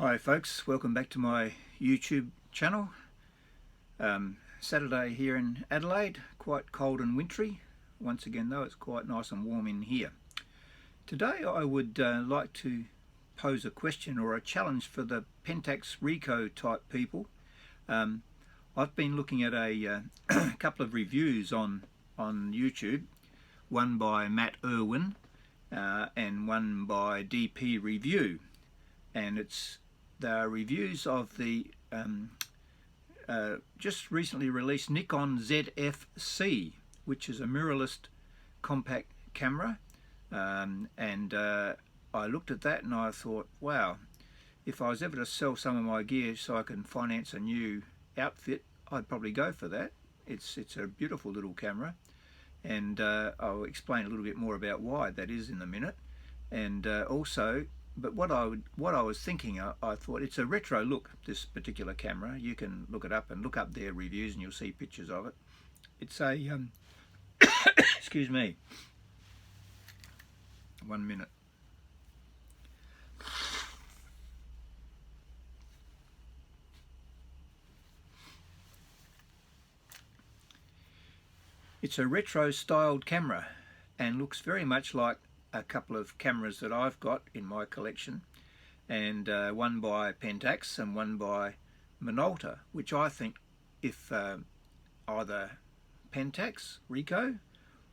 Hi folks, welcome back to my YouTube channel. Saturday here in Adelaide, quite cold and wintry. Once again though, it's quite nice and warm in here. Today I would like to pose a question or a challenge for the Pentax Ricoh type people. I've been looking at a couple of reviews on YouTube, one by Matt Irwin and one by DP Review, and they're reviews of the just recently released Nikon ZFc, which is a mirrorless compact camera, and I looked at that and I thought, wow, if I was ever to sell some of my gear so I can finance a new outfit, I'd probably go for that. It's a beautiful little camera, and I'll explain a little bit more about why that is in a minute. And also, but what I was thinking, I thought it's a retro look, this particular camera. You can look it up and look up their reviews and you'll see pictures of it. It's a excuse me, 1 minute. It's a retro styled camera and looks very much like a couple of cameras that I've got in my collection, and one by Pentax and one by Minolta, which I think if either Pentax, Ricoh,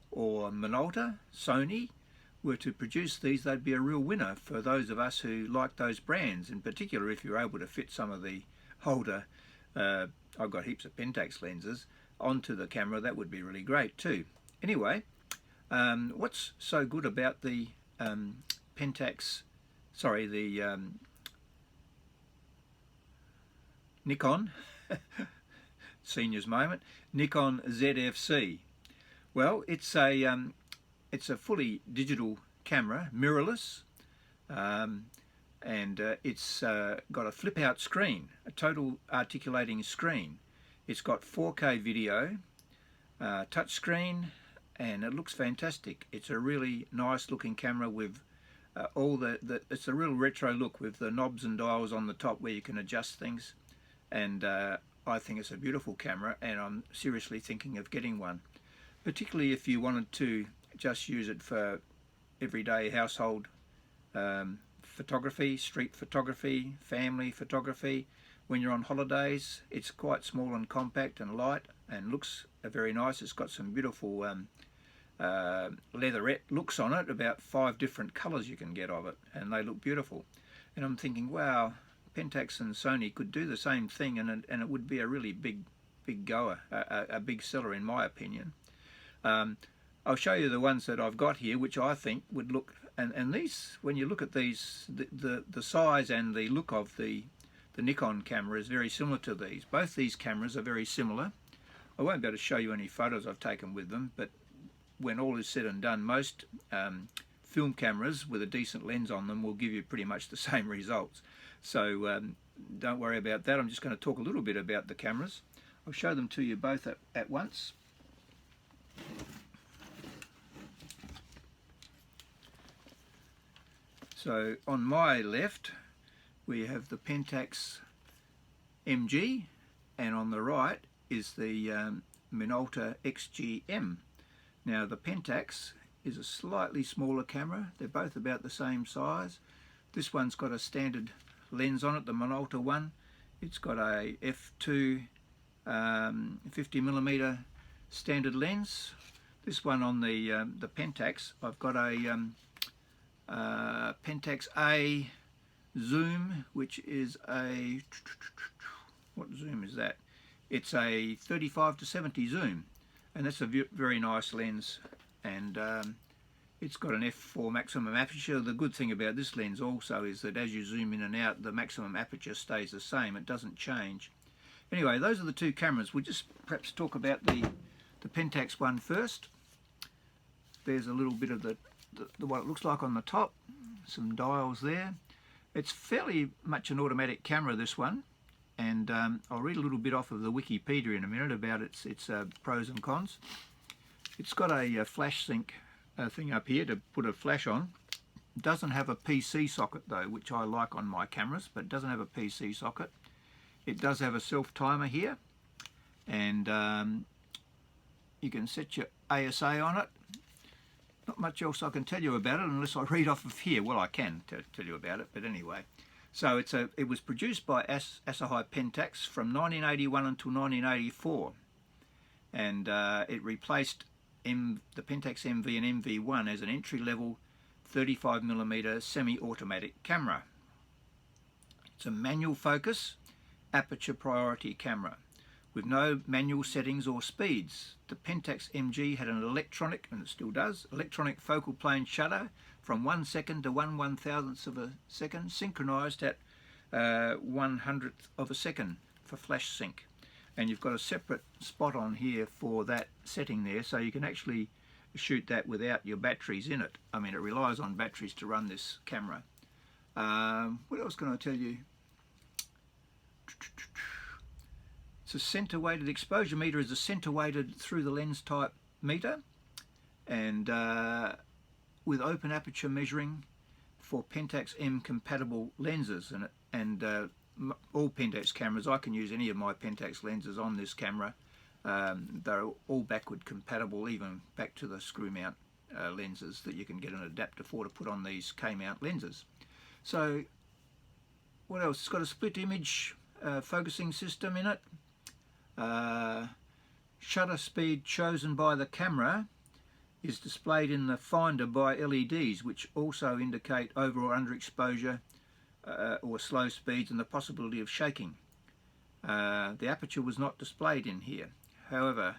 or Minolta, Sony, were to produce these, they'd be a real winner for those of us who like those brands. In particular, if you're able to fit some of the older, I've got heaps of Pentax lenses, onto the camera, that would be really great too. Anyway, what's so good about the Nikon, senior's moment, Nikon ZFc? Well, it's a fully digital camera, mirrorless, and it's got a flip-out screen, a total articulating screen. It's got 4K video, touch screen, and it looks fantastic. It's a really nice looking camera with all it's a real retro look with the knobs and dials on the top where you can adjust things, and I think it's a beautiful camera, and I'm seriously thinking of getting one, particularly if you wanted to just use it for everyday household photography, street photography, family photography. When you're on holidays, it's quite small and compact and light and looks very nice. It's got some beautiful leatherette looks on it, about 5 different colours you can get of it, and they look beautiful. And I'm thinking, wow, Pentax and Sony could do the same thing, and it would be a really big goer, a big seller in my opinion. I'll show you the ones that I've got here, which I think would look, and these, when you look at these, the size and the look of the Nikon camera is very similar to these. Both these cameras are very similar. I won't be able to show you any photos I've taken with them, but when all is said and done, most film cameras with a decent lens on them will give you pretty much the same results. So don't worry about that. I'm just going to talk a little bit about the cameras. I'll show them to you both at once. So on my left we have the Pentax MG, and on the right is the Minolta XG-M. Now the Pentax is a slightly smaller camera. They're both about the same size. This one's got a standard lens on it, the Minolta one. It's got a f2 50mm standard lens. This one on the Pentax, I've got a Pentax A zoom, which is a, what zoom is that? It's a 35 to 70 zoom, and that's a very nice lens, and it's got an f4 maximum aperture. The good thing about this lens also is that as you zoom in and out, the maximum aperture stays the same, it doesn't change. Anyway, those are the two cameras. We'll just perhaps talk about the Pentax one first. There's a little bit of what it looks like on the top, some dials there. It's fairly much an automatic camera, this one, and I'll read a little bit off of the Wikipedia in a minute about its pros and cons. It's got a flash sync thing up here to put a flash on, Doesn't have a PC socket though, which I like on my cameras, but it doesn't have a PC socket. It does have a self timer here, and you can set your ASA on it. Not much else I can tell you about it unless I read off of here. Well, I can tell you about it, but anyway. So it was produced by Asahi Pentax from 1981 until 1984, and it replaced the Pentax MV and MV1 as an entry-level 35mm semi-automatic camera. It's a manual focus, aperture priority camera with no manual settings or speeds. The Pentax MG had an electronic, and it still does, electronic focal plane shutter from 1 second to 1/1000th of a second, synchronized at 1/100th of a second for flash sync. And you've got a separate spot on here for that setting there, so you can actually shoot that without your batteries in it. I mean, it relies on batteries to run this camera. What else can I tell you? It's a center weighted exposure meter. Is a center weighted through the lens type meter, and with open aperture measuring for Pentax M compatible lenses, and all Pentax cameras, I can use any of my Pentax lenses on this camera. They're all backward compatible, even back to the screw mount lenses that you can get an adapter for to put on these K-mount lenses. So what else? It's got a split image focusing system in it. Shutter speed chosen by the camera is displayed in the finder by LEDs, which also indicate over or underexposure or slow speeds and the possibility of shaking. The aperture was not displayed in here. However,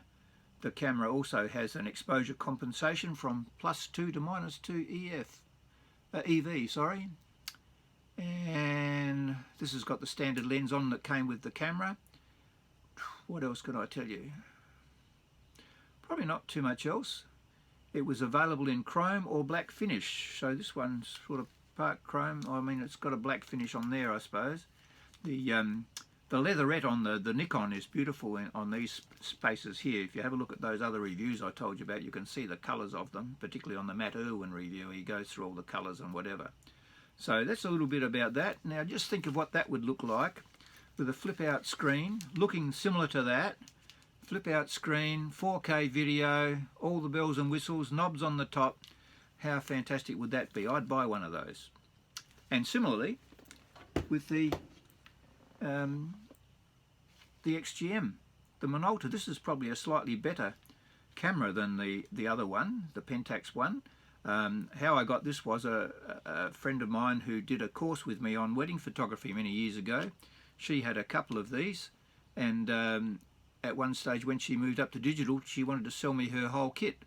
the camera also has an exposure compensation from +2 to -2 EV, sorry. And this has got the standard lens on that came with the camera. What else can I tell you? Probably not too much else. It was available in chrome or black finish. So this one's sort of part chrome. I mean, it's got a black finish on there, I suppose. The leatherette on the Nikon is beautiful on these spaces here. If you have a look at those other reviews I told you about, you can see the colours of them, particularly on the Matt Irwin review. He goes through all the colours and whatever. So that's a little bit about that. Now just think of what that would look like with a flip-out screen, looking similar to that. Flip-out screen, 4K video, all the bells and whistles, knobs on the top. How fantastic would that be? I'd buy one of those. And similarly, with the XG-M, the Minolta, this is probably a slightly better camera than the other one, the Pentax one. How I got this was a friend of mine who did a course with me on wedding photography many years ago. She had a couple of these, and at one stage when she moved up to digital, she wanted to sell me her whole kit,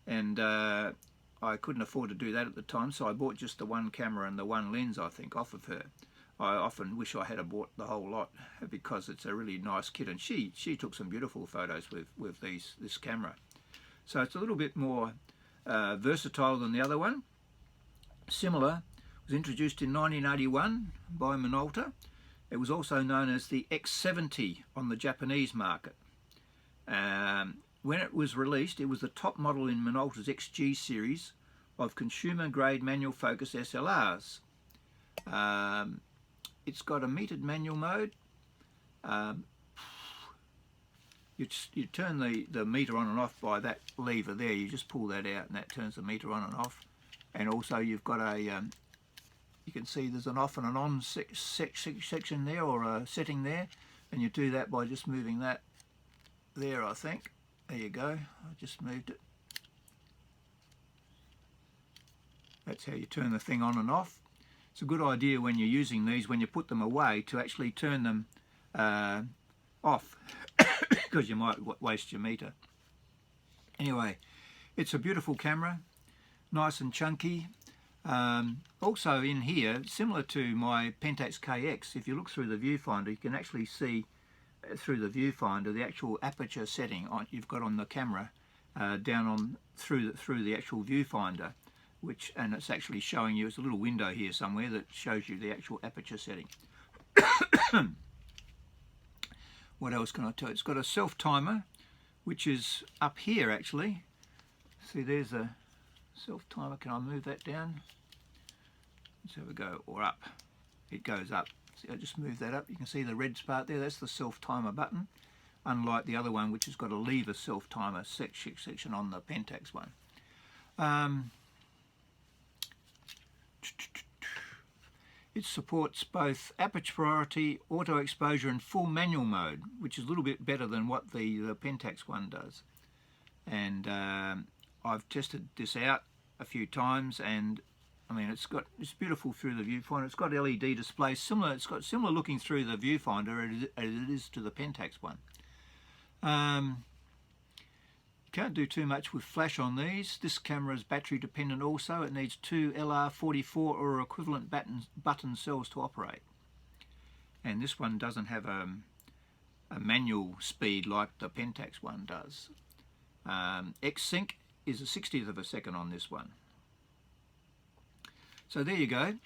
and I couldn't afford to do that at the time, so I bought just the one camera and the one lens, I think, off of her. I often wish I had bought the whole lot, because it's a really nice kit, and she took some beautiful photos with this camera. So it's a little bit more versatile than the other one. Similar, was introduced in 1981 by Minolta. It was also known as the X70 on the Japanese market. When it was released, it was the top model in Minolta's XG series of consumer-grade manual focus SLRs. It's got a metered manual mode. You turn the meter on and off by that lever there. You just pull that out and that turns the meter on and off. And also you've got a, you can see there's an off and an on section there, or a setting there. And you do that by just moving that there, I think. There you go, I just moved it. That's how you turn the thing on and off. It's a good idea when you're using these, when you put them away, to actually turn them off, because you might waste your meter. Anyway, it's a beautiful camera, nice and chunky. Also in here, similar to my Pentax KX, if you look through the viewfinder, you can actually see through the viewfinder the actual aperture setting you've got on the camera down on through the actual viewfinder, and it's actually showing you, it's a little window here somewhere that shows you the actual aperture setting. What else can I tell you? It's got a self timer, which is up here actually. See, there's a self timer. Can I move that down? let's have a go, or up. It goes up. See, I just move that up. You can see the red part there. That's the self-timer button, unlike the other one, which has got a lever self-timer section on the Pentax one. It supports both aperture priority, auto exposure and full manual mode, which is a little bit better than what the Pentax one does. And I've tested this out a few times, and I mean it's beautiful through the viewfinder. It's got LED display, it's got similar looking through the viewfinder as it is to the Pentax one. You can't do too much with flash on these. This camera is battery dependent also. It needs 2 LR44 or equivalent button cells to operate. And this one doesn't have a manual speed like the Pentax one does. X-Sync is a 60th of a second on this one. So there you go.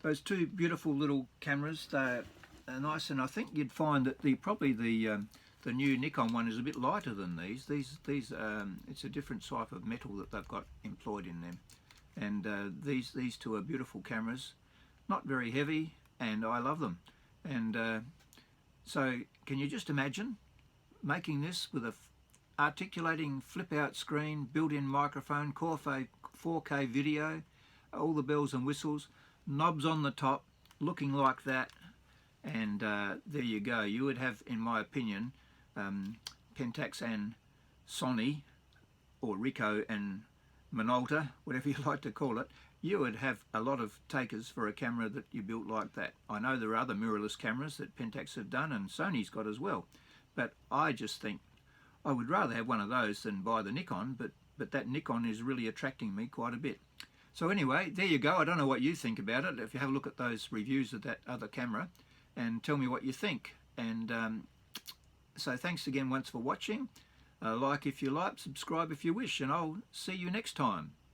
Those two beautiful little cameras. They're nice, and I think you'd find that probably the new Nikon one is a bit lighter than these. It's a different type of metal that they've got employed in them. And these two are beautiful cameras, not very heavy, and I love them. And so can you just imagine making this with a articulating flip-out screen, built-in microphone, 4K video, all the bells and whistles, knobs on the top, looking like that, and there you go. You would have, in my opinion, Pentax and Sony, or Ricoh and Minolta, whatever you like to call it, you would have a lot of takers for a camera that you built like that. I know there are other mirrorless cameras that Pentax have done and Sony's got as well, but I just think I would rather have one of those than buy the Nikon, but that Nikon is really attracting me quite a bit. So anyway, there you go. I don't know what you think about it. If you have a look at those reviews of that other camera and tell me what you think. And so thanks again once for watching. Like if you like, subscribe if you wish, and I'll see you next time.